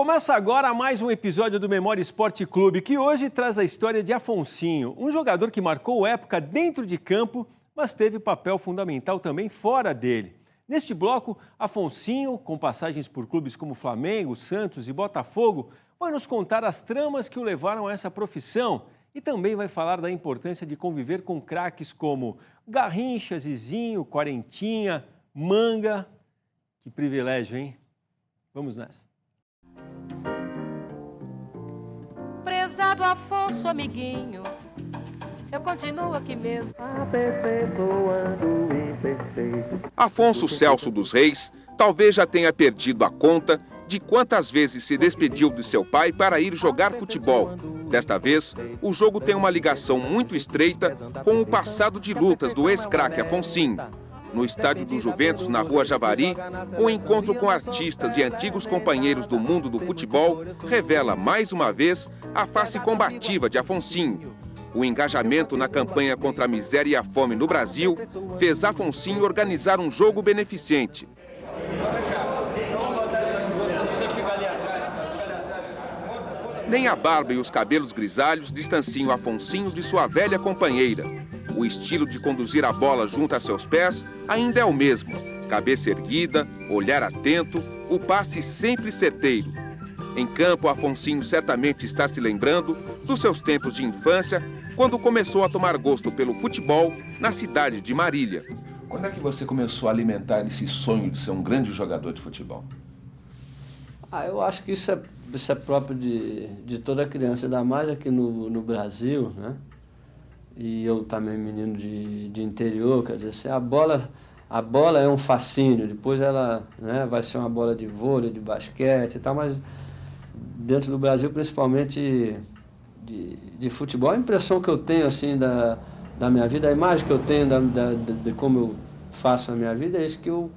Começa agora mais um episódio do Memória Esporte Clube, que hoje traz a história de Afonsinho, um jogador que marcou época dentro de campo, mas teve papel fundamental também fora dele. Neste bloco, Afonsinho, com passagens por clubes como Flamengo, Santos e Botafogo, vai nos contar as tramas que o levaram a essa profissão e também vai falar da importância de conviver com craques como Garrincha, Zizinho, Quarentinha, Manga. Que privilégio, hein? Vamos nessa. Prezado Afonso, amiguinho, eu continuo aqui mesmo. Afonso Celso dos Reis talvez já tenha perdido a conta de quantas vezes se despediu de seu pai para ir jogar futebol. Desta vez, o jogo tem uma ligação muito estreita com o passado de lutas do ex-craque Afonsinho. No estádio do Juventus, na Rua Javari, o encontro com artistas e antigos companheiros do mundo do futebol revela, mais uma vez, a face combativa de Afonsinho. O engajamento na campanha contra a miséria e a fome no Brasil fez Afonsinho organizar um jogo beneficente. Nem a barba e os cabelos grisalhos distanciam Afonsinho de sua velha companheira. O estilo de conduzir a bola junto a seus pés ainda é o mesmo. Cabeça erguida, olhar atento, o passe sempre certeiro. Em campo, Afonsinho certamente está se lembrando dos seus tempos de infância, quando começou a tomar gosto pelo futebol na cidade de Marília. Quando é que você começou a alimentar esse sonho de ser um grande jogador de futebol? Eu acho que isso é próprio de toda criança, ainda mais aqui no Brasil, né? E eu também menino de interior, quer dizer, assim, a bola é um fascínio, depois ela, né, vai ser uma bola de vôlei, de basquete e tal, mas dentro do Brasil, principalmente de futebol, a impressão que eu tenho assim da minha vida, a imagem que eu tenho de como eu faço a minha vida é isso, que eu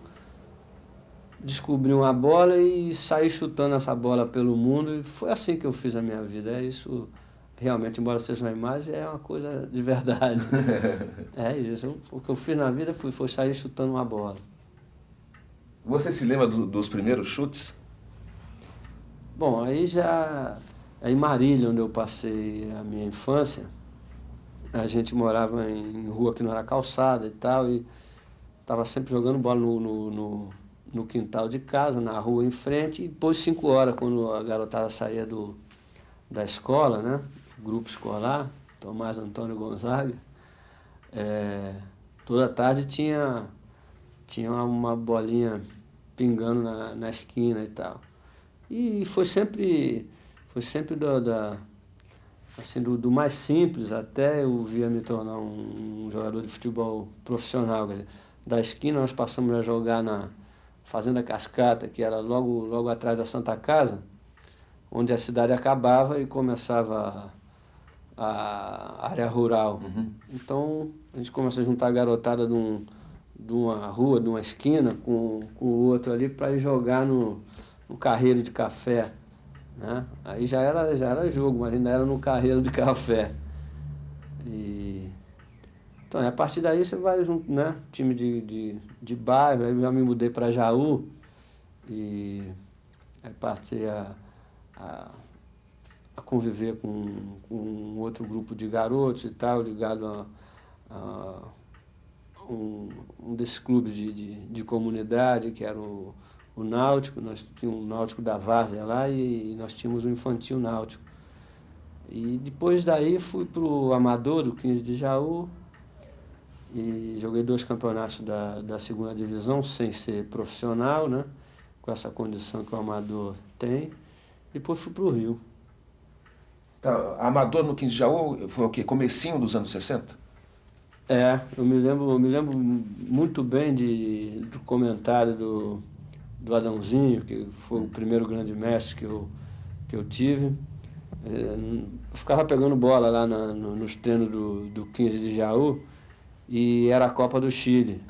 descobri uma bola e saí chutando essa bola pelo mundo, e foi assim que eu fiz a minha vida. É isso, realmente, embora seja uma imagem, é uma coisa de verdade. É isso, o que eu fiz na vida foi sair chutando uma bola. Você se lembra dos primeiros chutes? Bom, aí já em Marília, onde eu passei a minha infância, a gente morava em rua que não era calçada e tal, e estava sempre jogando bola no quintal de casa, na rua em frente, e depois 5 horas, quando a garotada saía da escola, né, grupo escolar, Tomás Antônio Gonzaga, toda tarde tinha uma bolinha pingando na esquina e tal. E foi sempre do mais simples até eu vir a me tornar um jogador de futebol profissional. Quer dizer, da esquina nós passamos a jogar na Fazenda Cascata, que era logo atrás da Santa Casa, onde a cidade acabava e começava a área rural. Uhum. Então a gente começou a juntar a garotada de uma rua, de uma esquina, com o outro ali para ir jogar no carreiro de café, né? Aí já era jogo, mas ainda era no carreiro de café. Então, a partir daí você vai junto, né? Time de bairro, aí eu já me mudei para Jaú e aí passei a conviver com outro grupo de garotos e tal, ligado a um desses clubes de comunidade, que era o Náutico. Nós tínhamos um Náutico da Várzea lá e nós tínhamos um infantil Náutico. E depois daí fui para o Amador, do 15 de Jaú, e joguei 2 campeonatos da segunda divisão, sem ser profissional, né? Com essa condição que o Amador tem. Depois fui para o Rio. Tá, Amador no 15 de Jaú foi o quê? Comecinho dos anos 60? Eu me lembro muito bem do comentário do Adãozinho, que foi o primeiro grande mestre que eu tive. Eu ficava pegando bola lá nos treinos do 15 de Jaú, e era a Copa do Chile,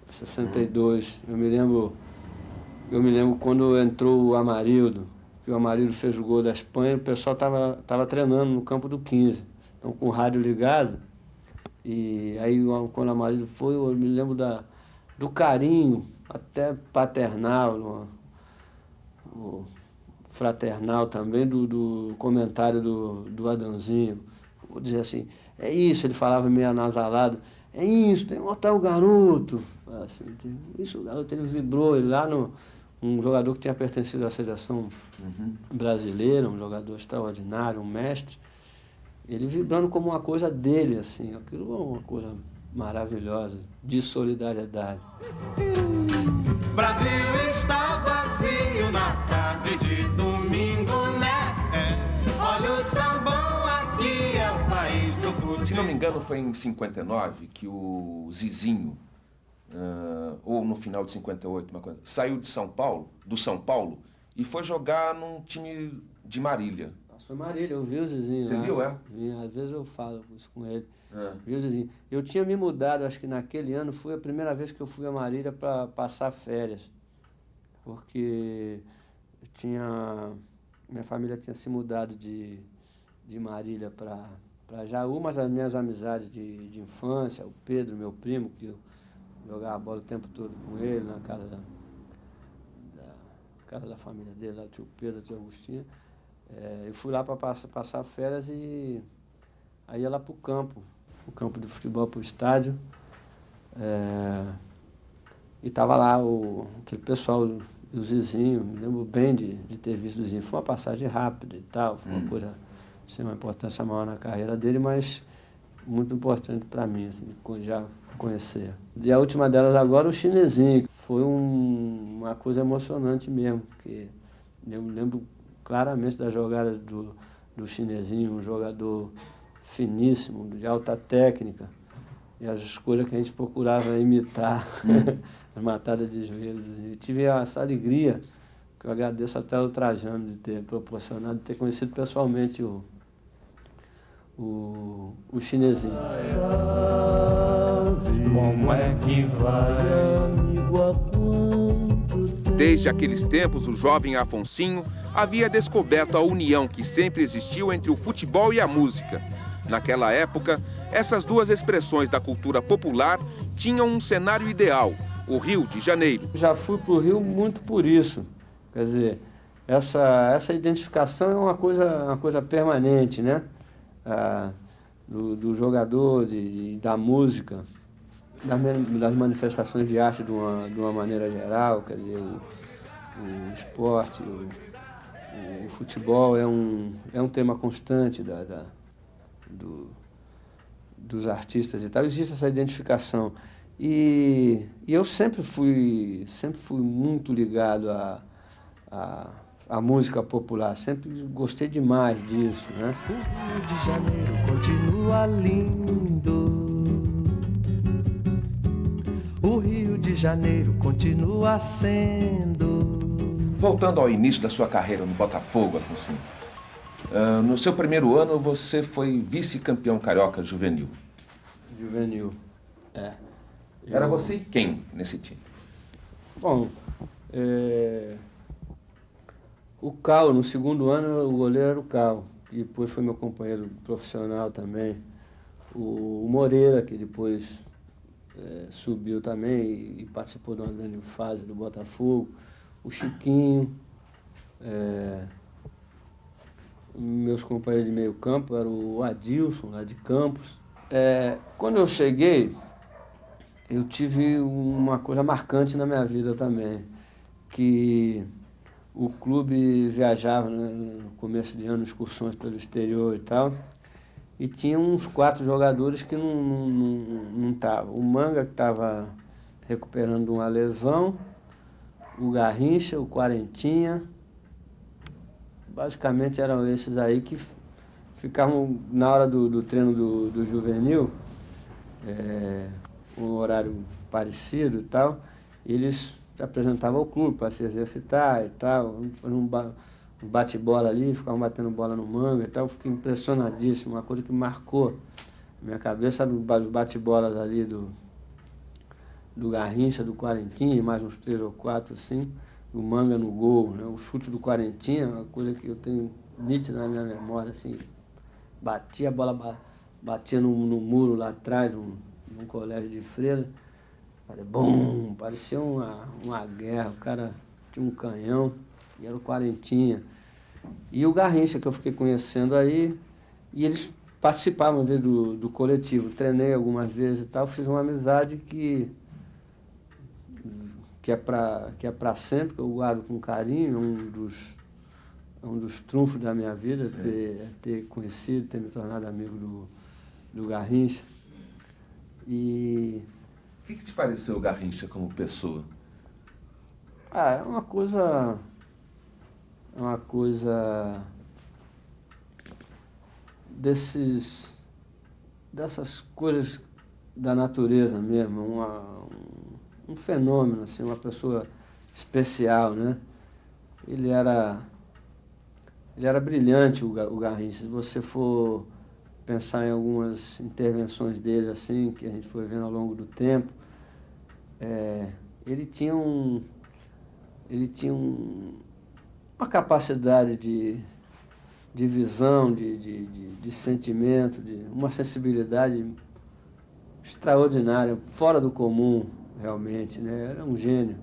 62. Eu me lembro quando entrou o Amarildo, que o Amarildo fez o gol da Espanha, o pessoal estava treinando no campo do 15, então com o rádio ligado. E aí, quando o Amarildo foi, eu me lembro do carinho, até paternal, fraternal também do comentário do Adãozinho. Vou dizer assim, é isso, ele falava meio anasalado, é isso, tem que botar o garoto. Assim, isso, o garoto, ele vibrou, ele lá um jogador que tinha pertencido à seleção brasileira, um jogador extraordinário, um mestre, ele vibrando como uma coisa dele, assim, aquilo é uma coisa maravilhosa, de solidariedade. Brasil está vazio na tarde de domingo, né? Olha o sambão, aqui é o país do futebol. Se não me engano, foi em 59 que o Zizinho, ou no final de 58, uma coisa, saiu de do São Paulo, e foi jogar num time de Marília. Foi Marília, eu vi o Zizinho. Você lá. viu, é? Vi, às vezes eu falo isso com ele. Vi o Zizinho. Eu tinha me mudado, acho que naquele ano foi a primeira vez que eu fui a Marília para passar férias. Porque minha família tinha se mudado de Marília para Jaú, mas as minhas amizades de infância, o Pedro, meu primo, que eu jogava bola o tempo todo com ele, na casa da família dele, lá o tio Pedro, o tio Agostinho. Eu fui lá para passar férias e aí ia lá para o campo de futebol, para o estádio. E estava lá aquele pessoal, o Zizinho, me lembro bem de ter visto o Zizinho. Foi uma passagem rápida e tal, foi uma coisa sem uma importância maior na carreira dele, mas muito importante para mim, assim, já conhecer. E a última delas agora, o Chinesinho. Foi uma coisa emocionante mesmo, porque eu me lembro claramente da jogada do Chinesinho, um jogador finíssimo, de alta técnica, e as coisas que a gente procurava imitar, as matadas de joelho. E tive essa alegria, que eu agradeço até ao Trajano de ter proporcionado, de ter conhecido pessoalmente o Chinesinho. Como é que vai, amigo, há quanto tempo? Desde aqueles tempos, o jovem Afonsinho havia descoberto a união que sempre existiu entre o futebol e a música. Naquela época, essas duas expressões da cultura popular tinham um cenário ideal, o Rio de Janeiro. Já fui para o Rio muito por isso. Quer dizer, essa identificação é uma coisa permanente, né? Do jogador, da música, das manifestações de arte de uma maneira geral. Quer dizer, o esporte, o futebol é um tema constante dos artistas e tal. Existe essa identificação. E eu sempre fui muito ligado à música popular, sempre gostei demais disso, né? O Rio de Janeiro continua lindo. O Rio de Janeiro continua sendo. Voltando ao início da sua carreira no Botafogo, Afonso, no seu primeiro ano você foi vice-campeão carioca juvenil. Juvenil, Era você e quem nesse time? Bom, o Cal, no segundo ano, o goleiro era o Cal, que depois foi meu companheiro profissional também. O Moreira, que depois subiu também e participou de uma grande fase do Botafogo. O Chiquinho. Meus companheiros de meio campo eram o Adilson, lá de Campos. Quando eu cheguei, eu tive uma coisa marcante na minha vida também, que o clube viajava, né, no começo de ano, excursões pelo exterior e tal, e tinha uns 4 jogadores que não estavam. O Manga, que estava recuperando uma lesão, o Garrincha, o Quarentinha, basicamente eram esses aí que ficavam na hora do treino do juvenil, um horário parecido e tal, eles se apresentavam ao clube para se exercitar e tal, um bate-bola ali, ficavam batendo bola no Manga e tal. Eu fiquei impressionadíssimo, uma coisa que marcou minha cabeça, os bate-bolas ali do Garrincha, do Quarentinha, mais uns 3 ou 4 assim, o Manga no gol, né? O chute do Quarentinha, uma coisa que eu tenho nítida na minha memória, assim, batia a bola, batia no muro lá atrás, num colégio de freira, bum, parecia uma guerra, o cara tinha um canhão, e era o Quarentinha. E o Garrincha, que eu fiquei conhecendo aí, e eles participavam do coletivo. Treinei algumas vezes e tal, fiz uma amizade que é para sempre, que eu guardo com carinho, é um dos trunfos da minha vida, ter conhecido, ter me tornado amigo do Garrincha. E... O que te pareceu o Garrincha como pessoa? é uma coisa dessas coisas da natureza mesmo, um fenômeno, assim, uma pessoa especial, né? Ele era brilhante, o Garrincha. Se você for pensar em algumas intervenções dele, assim, que a gente foi vendo ao longo do tempo, ele tinha uma capacidade de visão, de sentimento, uma sensibilidade extraordinária, fora do comum, realmente, né? Era um gênio.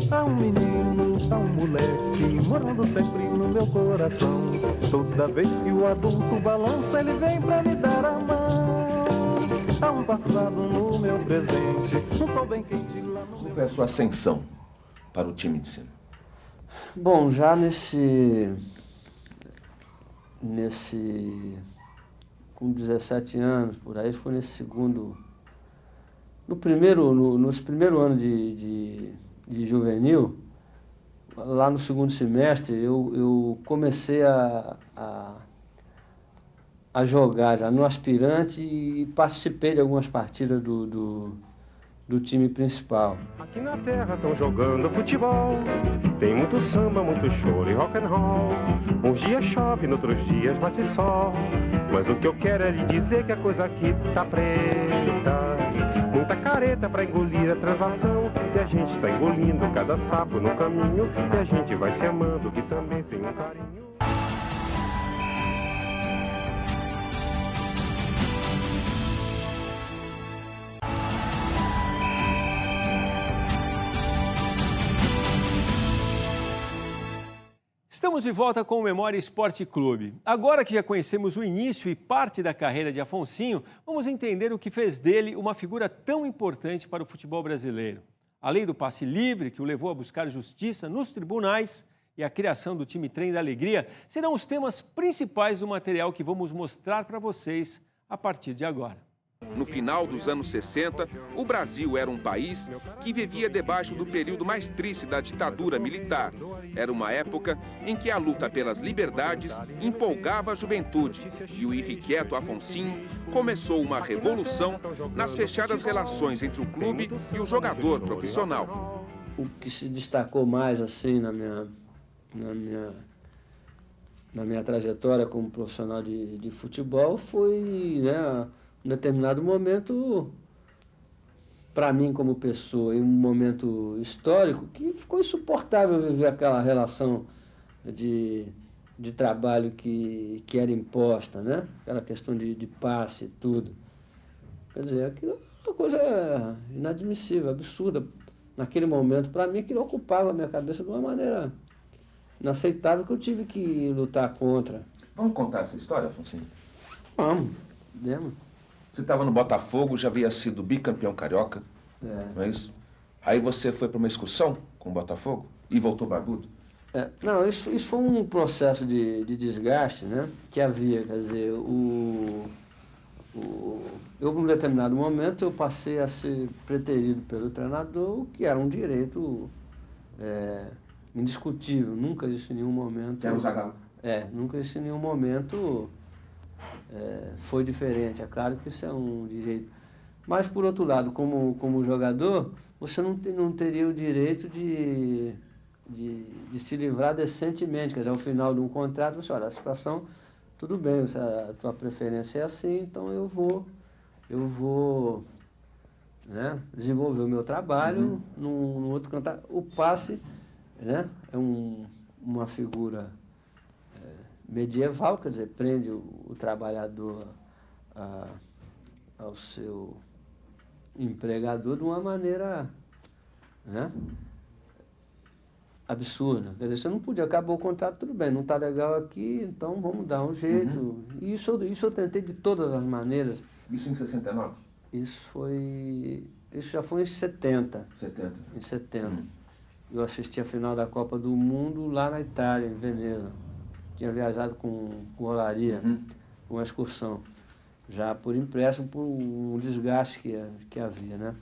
Há um menino, há um moleque, morando sempre no meu coração. Toda vez que o adulto balança, ele vem pra me dar a mão. Há um passado no meu presente, um sol bem quente lá no Como foi a sua ascensão para o time de cima? Bom, já com 17 anos, por aí, foi nesse segundo... Nos primeiros anos de juvenil, lá no segundo semestre, eu comecei a jogar já no aspirante e participei de algumas partidas do time principal. Aqui na terra estão jogando futebol. Tem muito samba, muito choro e rock and roll. Uns dias chove, noutros dias bate sol. Mas o que eu quero é lhe dizer que a coisa aqui tá preta. Muita careta pra engolir a transação. E a gente tá engolindo cada sapo no caminho. E a gente vai se amando, que também sem um carinho. Estamos de volta com o Memória Esporte Clube. Agora que já conhecemos o início e parte da carreira de Afonsinho, vamos entender o que fez dele uma figura tão importante para o futebol brasileiro. Além do passe livre, que o levou a buscar justiça nos tribunais, e a criação do time Trem da Alegria, serão os temas principais do material que vamos mostrar para vocês a partir de agora. No final dos anos 60, o Brasil era um país que vivia debaixo do período mais triste da ditadura militar. Era uma época em que a luta pelas liberdades empolgava a juventude e o irrequieto Afonsinho começou uma revolução nas fechadas relações entre o clube e o jogador profissional. O que se destacou mais assim na minha trajetória como profissional de futebol foi, né, em determinado momento, para mim como pessoa, em um momento histórico, que ficou insuportável viver aquela relação de trabalho que era imposta, né? Aquela questão de passe e tudo. Quer dizer, aquilo é uma coisa inadmissível, absurda. Naquele momento, para mim, aquilo ocupava a minha cabeça de uma maneira inaceitável que eu tive que lutar contra. Vamos contar essa história, Afonsinho? Vamos. Você estava no Botafogo, já havia sido bicampeão carioca, não é isso? Aí você foi para uma excursão com o Botafogo e voltou barbudo? Não, isso foi um processo de desgaste, né? Que havia, quer dizer, eu, num determinado momento, eu passei a ser preterido pelo treinador, o que era um direito indiscutível. Nunca existe em nenhum momento... Era o Zagallo? Nunca existe em nenhum momento... foi diferente, é claro que isso é um direito. Mas, por outro lado, como jogador, você não teria o direito de se livrar decentemente. Quer dizer, ao final de um contrato, você olha, a situação, tudo bem, a tua preferência é assim, então eu vou né, desenvolver o meu trabalho num outro contrato. O passe, né, é uma figura... medieval, quer dizer, prende o trabalhador ao seu empregador de uma maneira, né, absurda. Quer dizer, você não podia, acabou o contrato, tudo bem, não está legal aqui, então vamos dar um jeito. E isso eu tentei de todas as maneiras. Isso em 69? Isso já foi em 70. 70. Em 70. Eu assisti a final da Copa do Mundo lá na Itália, em Veneza. Tinha viajado com Olaria, com uma excursão. Já por empréstimo, por um desgaste que havia, né?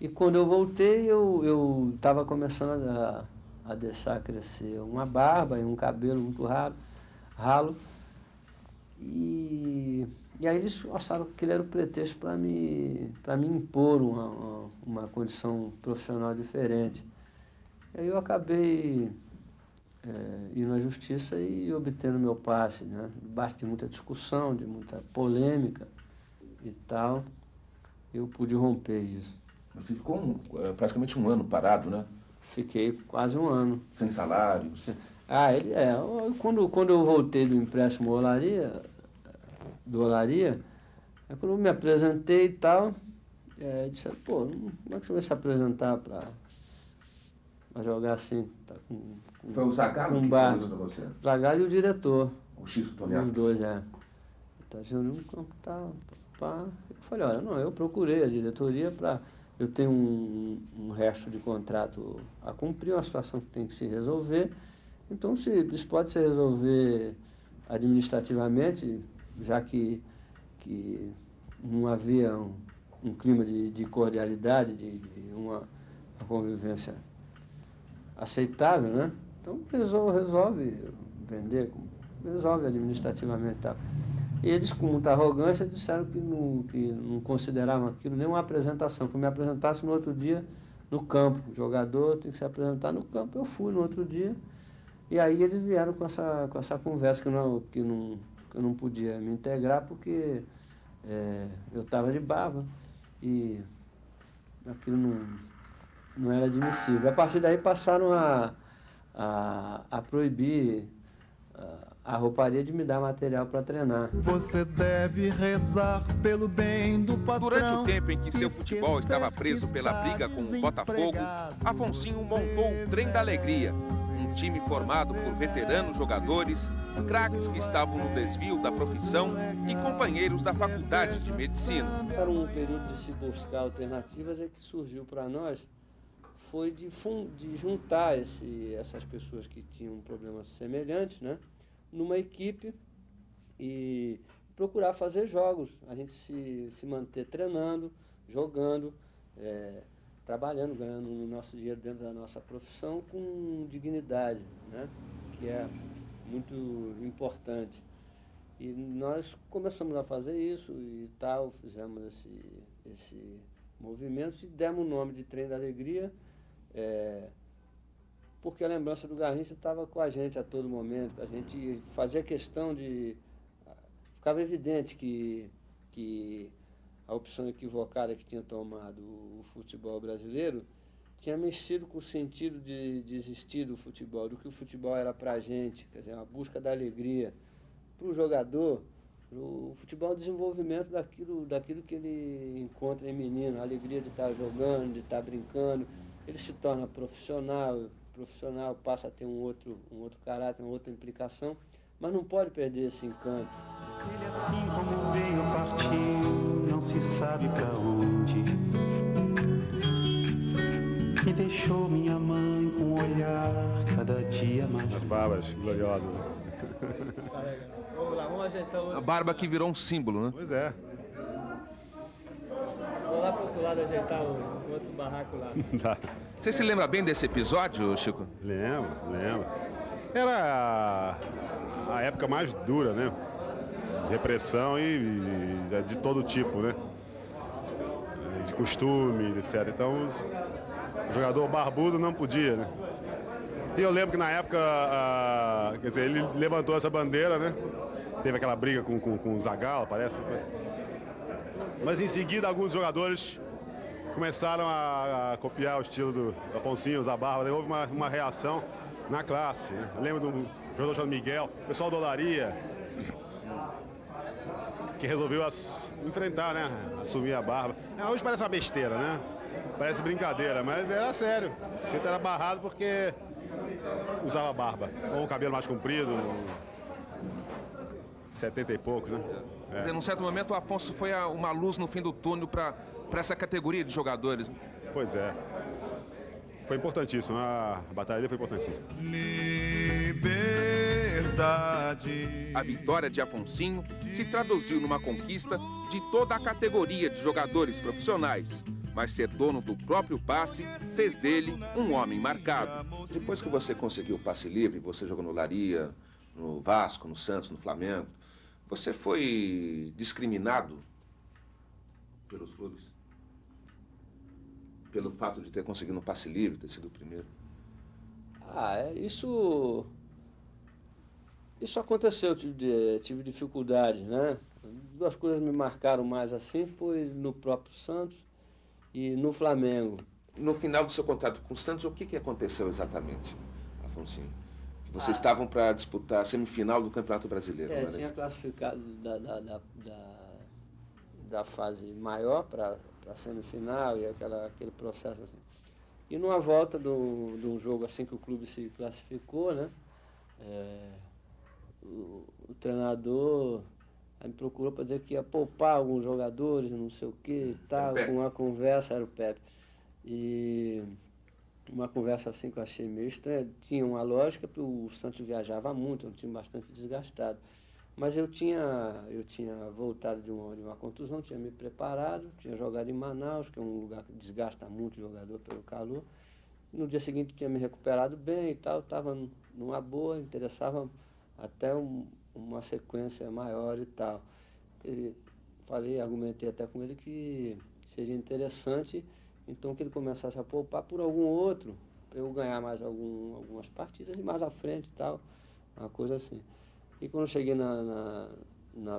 E quando eu voltei, eu estava começando a deixar crescer uma barba e um cabelo muito ralo. E aí eles acharam que aquele era o pretexto para me impor uma condição profissional diferente. E aí eu acabei indo à justiça e obtendo meu passe, né? Debaixo de muita discussão, de muita polêmica e tal, eu pude romper isso. Você ficou praticamente um ano parado, né? Fiquei quase um ano. Sem salário. Quando eu voltei do empréstimo do Olaria, quando eu me apresentei e tal, disseram, pô, como é que você vai se apresentar para jogar assim? Tá, foi o Zagallo que pôs você? O Zagallo e o diretor. O Xisto Toniato. Os dois, Tá sendo um campo, pá. Eu falei, olha, não, eu procurei a diretoria para... Eu tenho um resto de contrato a cumprir, uma situação que tem que se resolver. Então, se isso pode se resolver administrativamente, já que não havia um clima de cordialidade, de uma convivência aceitável, né? Então, resolve vender, resolve administrativamente e tal. E eles, com muita arrogância, disseram que não consideravam aquilo nem uma apresentação, que eu me apresentasse no outro dia no campo. O jogador tem que se apresentar no campo. Eu fui no outro dia, e aí eles vieram com essa conversa que eu não podia me integrar porque eu estava de barba e aquilo não era admissível. A partir daí passaram a proibir a rouparia de me dar material para treinar. Você deve rezar pelo bem do patrão. Durante o tempo em que seu futebol estava preso pela briga com o Botafogo, Afonsinho montou o Trem da Alegria, um time formado por veteranos jogadores, craques que estavam no desvio da profissão e companheiros da Faculdade de Medicina. Para um período de se buscar alternativas, que surgiu para nós foi de juntar essas pessoas que tinham problemas semelhantes, né, numa equipe e procurar fazer jogos, a gente se manter treinando, jogando, trabalhando, ganhando o nosso dinheiro dentro da nossa profissão com dignidade, né, que é muito importante. E nós começamos a fazer isso e tal, fizemos esse movimento e demos o nome de Trem da Alegria, porque a lembrança do Garrincha estava com a gente a todo momento. A gente fazia questão de... Ficava evidente que a opção equivocada que tinha tomado o futebol brasileiro tinha mexido com o sentido de desistir do futebol, do que o futebol era para a gente, quer dizer, a busca da alegria. Para o jogador, o futebol é o desenvolvimento daquilo que ele encontra em menino, a alegria de estar jogando, de estar brincando. Ele se torna profissional passa a ter um outro caráter, uma outra implicação, mas não pode perder esse encanto. Ele assim como veio partiu, não se sabe pra onde. E deixou minha mãe com um olhar cada dia mais. As barbas gloriosas. Vamos lá, vamos ajeitar A barba que virou um símbolo, né? Pois é. Vou lá para o outro lado ajeitar o outro barraco lá. Você se lembra bem desse episódio, Chico? Lembro. Era a época mais dura, né? Repressão e de todo tipo, né? De costumes, etc. Então, o jogador barbudo não podia, né? E eu lembro que na época, quer dizer, ele levantou essa bandeira, né? Teve aquela briga com o Zagallo, parece. Mas em seguida, alguns jogadores começaram a copiar o estilo do Afonsinho, usar barba. Houve uma reação na classe, né? Eu lembro de um jogador chamado Miguel, o pessoal do Olaria. que resolveu enfrentar, né? Assumir a barba. Hoje parece uma besteira, né? Parece brincadeira, mas era sério. O feito era barrado porque usava barba. Ou o cabelo mais comprido, 70 e poucos, né? Quer dizer, num certo momento, o Afonso foi uma luz no fim do túnel para essa categoria de jogadores. Pois é. Foi importantíssimo, a batalha dele foi importantíssima. Liberdade. A vitória de Afonsinho se traduziu numa conquista de toda a categoria de jogadores profissionais. Mas ser dono do próprio passe fez dele um homem marcado. Depois que você conseguiu o passe livre, você jogou no Laria, no Vasco, no Santos, no Flamengo, você foi discriminado pelos clubes? Pelo fato de ter conseguido um passe livre, ter sido o primeiro? Isso aconteceu, tive dificuldade, né? Duas coisas me marcaram mais assim, foi no próprio Santos e no Flamengo. No final do seu contrato com o Santos, o que aconteceu exatamente, Afonsinho? Vocês estavam para disputar a semifinal do Campeonato Brasileiro, não era Tinha isso? classificado da fase maior para a semifinal e aquele processo assim. E numa volta de um jogo assim que o clube se classificou, né? O treinador me procurou para dizer que ia poupar alguns jogadores, não sei o que e tal, com uma conversa, era o Pepe. E uma conversa assim que eu achei meio estranha. Tinha uma lógica, porque o Santos viajava muito, é um time bastante desgastado. Mas eu tinha voltado de uma contusão, tinha me preparado, tinha jogado em Manaus, que é um lugar que desgasta muito o jogador pelo calor. No dia seguinte tinha me recuperado bem e tal, estava numa boa, interessava até uma sequência maior e tal. E argumentei até com ele que seria interessante, então, que ele começasse a poupar por algum outro, para eu ganhar mais algumas partidas e mais à frente e tal, uma coisa assim. E quando eu cheguei na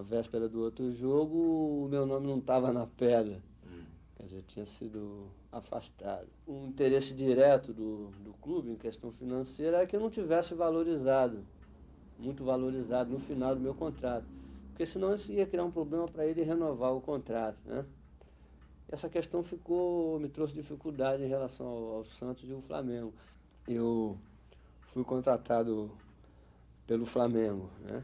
véspera do outro jogo, o meu nome não estava na pedra. Quer dizer, tinha sido afastado. Um interesse direto do clube, em questão financeira, era que eu não tivesse muito valorizado no final do meu contrato. Porque senão isso ia criar um problema para ele renovar o contrato, né? Essa questão me trouxe dificuldade em relação ao Santos e ao Flamengo. Eu fui contratado pelo Flamengo, né?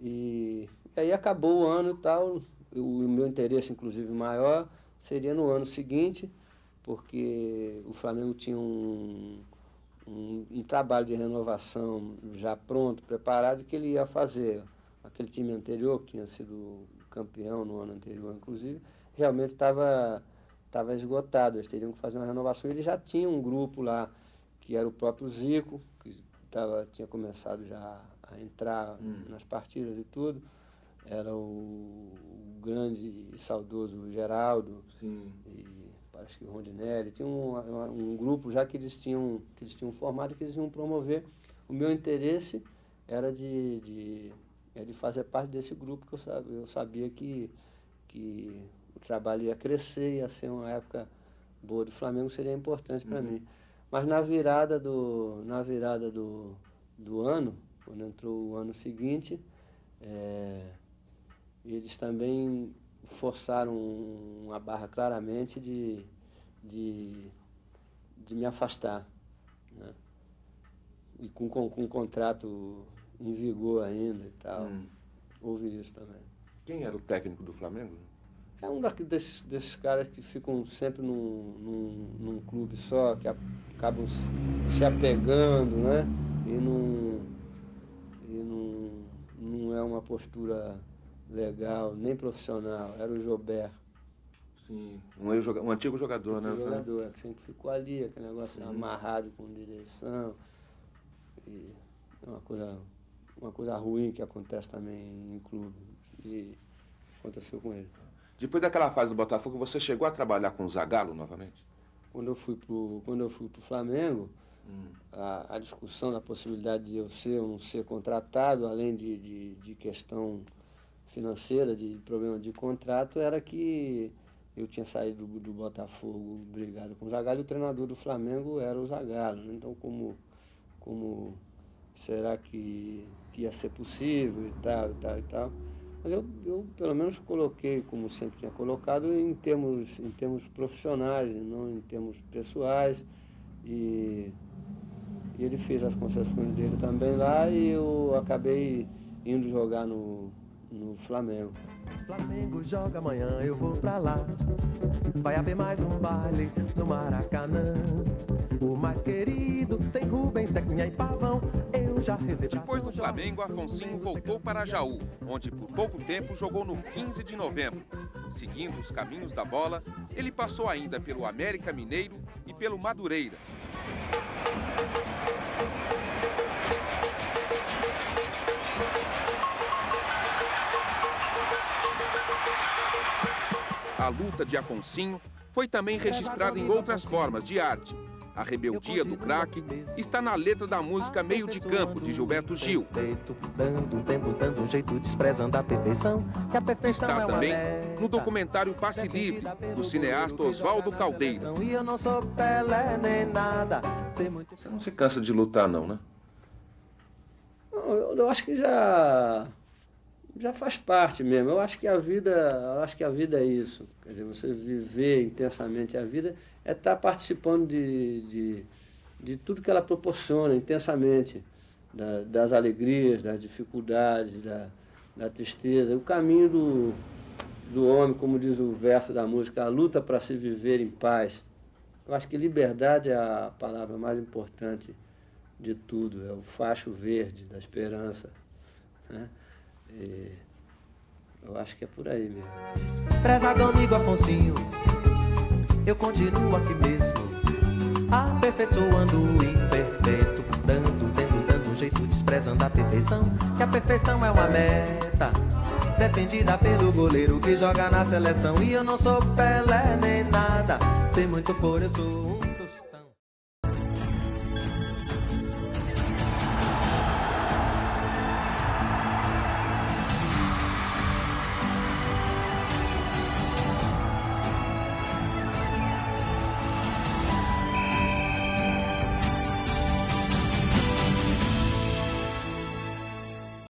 E aí acabou o ano e tal, o meu interesse, inclusive, maior seria no ano seguinte, porque o Flamengo tinha um trabalho de renovação já pronto, preparado, que ele ia fazer. Aquele time anterior, que tinha sido campeão no ano anterior, inclusive, realmente estava esgotado, eles teriam que fazer uma renovação. Ele já tinha um grupo lá, que era o próprio Zico, que tinha começado já a entrar nas partidas e tudo. Era o grande e saudoso Geraldo. Sim. E parece que o Rondinelli. Tinha um grupo já que eles tinham formado, que eles iam promover. O meu interesse era de fazer parte desse grupo, que eu sabia que o trabalho ia crescer, ia ser uma época boa do Flamengo, seria importante para mim. Mas na virada do ano, quando entrou o ano seguinte, eles também forçaram uma barra claramente de me afastar, né? E com um contrato em vigor ainda e tal. Houve isso também. Quem era o técnico do Flamengo? É um desses caras que ficam sempre num clube só, que acabam se apegando, né? E não é uma postura legal, nem profissional. Era o Jobert. Sim. Um antigo jogador, né? Jogador, que sempre ficou ali, aquele negócio amarrado com direção. E é uma coisa ruim que acontece também em clube. E aconteceu com ele. Depois daquela fase do Botafogo, você chegou a trabalhar com o Zagallo novamente? Quando eu fui pro Flamengo, a discussão da possibilidade de eu ser ou não ser contratado, além de questão financeira, de problema de contrato, era que eu tinha saído do Botafogo brigado com o Zagallo, e o treinador do Flamengo era o Zagallo, né? Então, como será que ia ser possível e tal. Mas eu pelo menos coloquei, como sempre tinha colocado, em termos profissionais, não em termos pessoais. E ele fez as concessões dele também lá e eu acabei indo jogar no Flamengo. Flamengo joga amanhã, eu vou pra lá. Vai haver mais um baile no Maracanã. O mais querido tem Rubens, Tequinha e Pavão. Eu já recebi. Depois do Flamengo, Afonsinho voltou para Jaú, onde por pouco tempo jogou no 15 de novembro. Seguindo os caminhos da bola, ele passou ainda pelo América Mineiro e pelo Madureira. A luta de Afonsinho foi também registrada em outras formas de arte. A rebeldia do craque está na letra da música Meio de Campo, de Gilberto Gil. Dando tempo, dando um jeito, desprezando a perfeição. Que a perfeição Está é uma também meta. no documentário Passe Livre, do cineasta Oswaldo Caldeira. E eu não sou Pelé nem nada. Sei muito. Você não se cansa de lutar, não, né? Não, eu acho que já faz parte mesmo. Eu acho que a vida é isso. Quer dizer, você viver intensamente a vida é estar participando de tudo que ela proporciona intensamente, das alegrias, das dificuldades, da tristeza. O caminho do homem, como diz o verso da música, a luta para se viver em paz. Eu acho que liberdade é a palavra mais importante de tudo, é o facho verde da esperança, né? E eu acho que é por aí mesmo. Prezado amigo Afonsinho, eu continuo aqui mesmo, aperfeiçoando o imperfeito, dando tempo, dando um jeito, desprezando a perfeição. Que a perfeição é uma meta, defendida pelo goleiro que joga na seleção. E eu não sou Pelé nem nada, sei muito for, eu sou